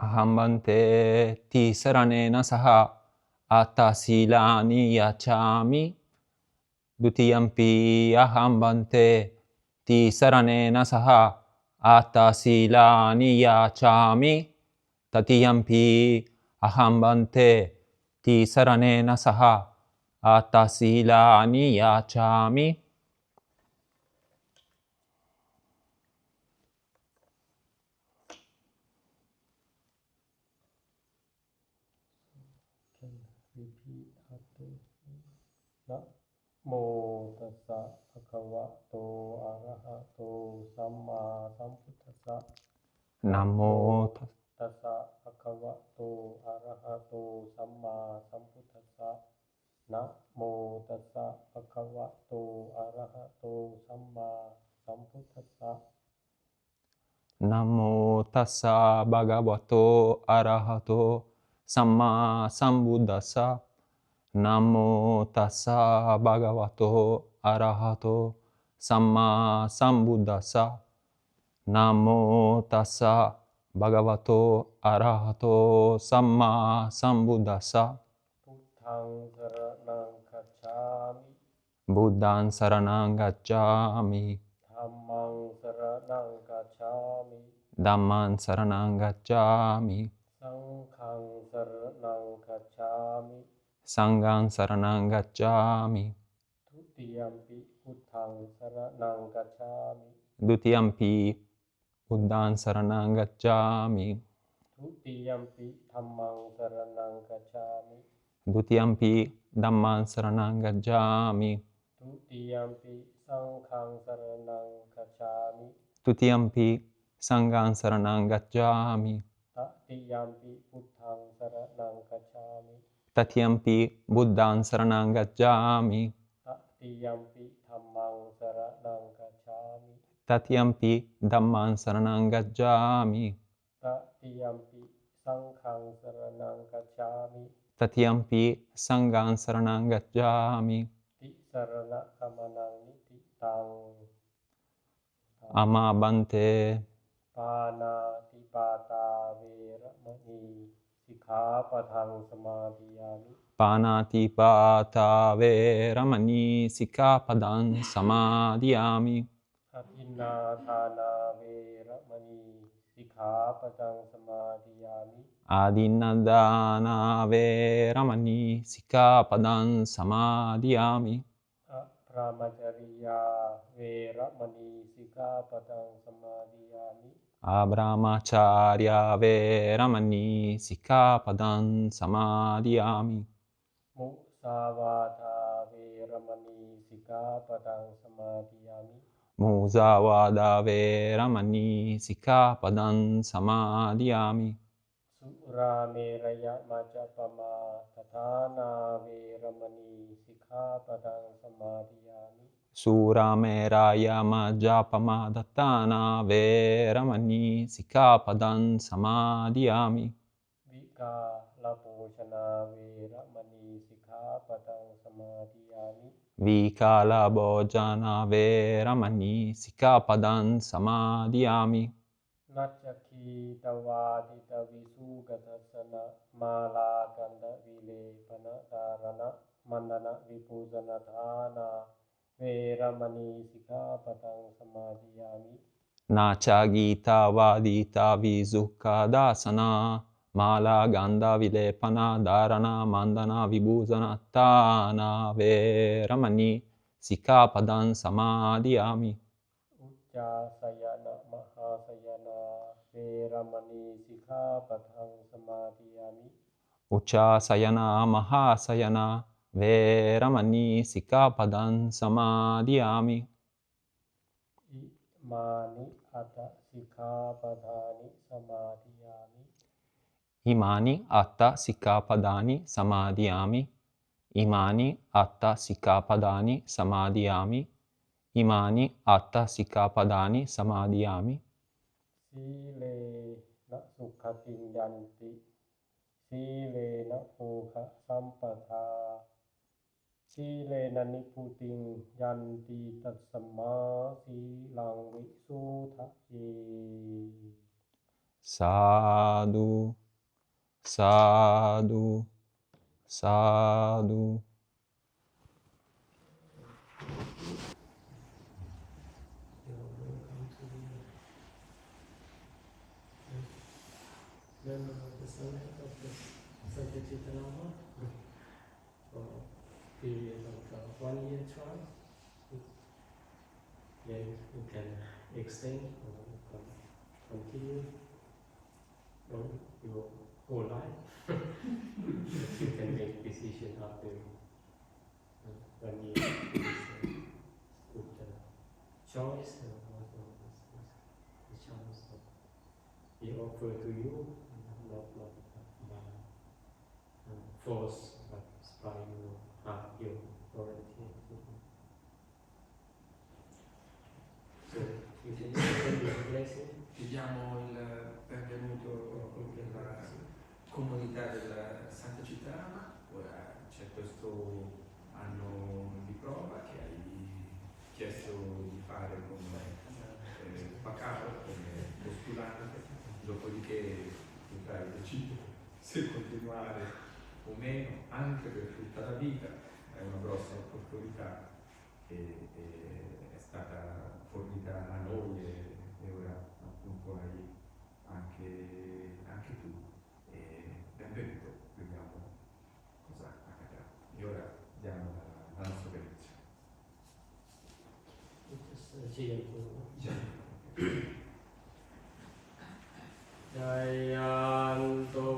Ahambante tisaranena saha atasilani yachami. Dutiyampi ahambante tisaranena saha atasilani yachami. Tatiyampi ahambante tisaranena saha atasilani yachami. Namo tassa bhagavato arahato samma sambuddhassa. Namo tassa bhagavato arahato samma sambuddhassa. Namo tassa bhagavato arahato samma sambuddhassa. Namo tassa bhagavato arahato samma sambuddhassa. Namo tassa bhagavato arahato samma sambuddhassa. Namo tassa bhagavato arahato samma sambuddhassa. Buddhaṃ saranang gacchāmi. Buddhaṃ saranang gacchāmi. Dhammāṃ saranang gacchāmi. Dhammāṃ saranang gacchāmi. Sanghāṃ saranang gacchāmi. Tutiyampi Buddhaṃ saranang gacchāmi. Dutiyampi Buddhaṃ saranang gacchāmi. Tutiyampi Dhammāṃ saranang gacchāmi. Dutiyampi Dhammāṃ saranang gacchāmi. Tutiyampi Sanghāṃ saranang gacchāmi. Tutiyampi Sanghāṃ saranang gacchāmi. Tatiyampi Buddhaṃ saranang gacchāmi. Tatiyampi Buddhaṃ saranang gacchāmi. Tatiyampi Dhammāṃ saranang gacchāmi. Tatiyampi Dhammāṃ saranang gacchāmi. Tatiyampi Sanghāṃ saranang gacchāmi. Tatiyampi Sanghāṃ saranang gacchāmi. Tisarana samanang nititaṃ. Amabante. Pānātipātā vēramani sikkhapadaṃ samādhiyāmi. Panatipātā vēramani sikkhapadam samadhiyāmi. Adinādhānā vēramani sikkhapadaṃ samādhiyāmi. Adinādhāna vēramani sikkhapadam samadhiyāmi. Brahmacharya vēramani sikkhapadaṃ samādhiyāmi. Abrahmacharya vēramani sikkhapadam samadhiyāmi. Musāvādā vēramani sikkhapadaṃ samādhiyāmi. Musāvādā vēramani sikkhapadam samadhiyāmi. Surameraya majapamā tathānā vēramani sikkhapadaṃ samādhiyāmi. Surameraya majapamadatana vēramani sikkhapadam samadhiyāmi. Vikālapoṣanā vēramani sikkhapadaṃ samādhiyāmi. Vikalabhojana vēramani sikkhapadam samadhiyāmi. Naccakkhītavādita visūgatasana mālāganda vilepana dharana mandana vipūjana dhāna vēramani sikkhapadaṃ samādhiyāmi. Nacha gita vadita vizukha dasana mala ganda vilepana dharana mandana vibhusana tana veramani sikkhapadam samadhiyāmi. Uccāsayana mahāsayana vēramani sikkhapadaṃ samādhiyāmi. Uccāsayana mahāsayana Veramani Sikkhapadan Samadhiyami. Imani atta sikkhapadani samadhiyami. Imani Atta Sikkhapadani Samadhiyami. Imani Atta Sikkhapadani Samadhiyami. Imani Atta Sikkhapadani Samadhiyami. Sile na sukhatin yanti. Sile na pukha sampatha. Sile na niputin yanti tatsama silang visuthaye. Sadhu, sadhu, sadhu. Then the summit of the Satyachitanama for a period of 1 year trial. Then you can extend or continue your whole life. You can make decision after 1 year. It's a good choice. The choice of he offer to you, not force, but by your heart, your orientation. So you can send your blessing. Chiediamo il benvenuto della comunità della Santa Città. Ora c'è questo anno di prova che hai chiesto di fare come Bacaro, come postulante, dopodiché potrai decidere se continuare o meno, anche per tutta la vita. È una grossa opportunità che è stata fornita a noi e ora appunto hai anche tu. Benvenuto, vediamo cosa accadrà. E ora diamo la nostra benedizione. Jayanto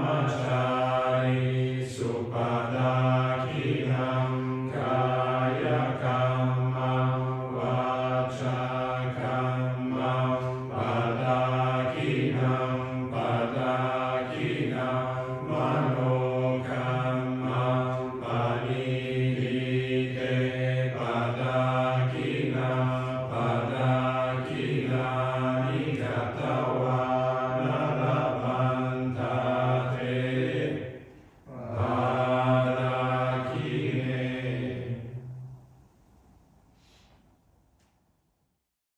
Brahmachari Supada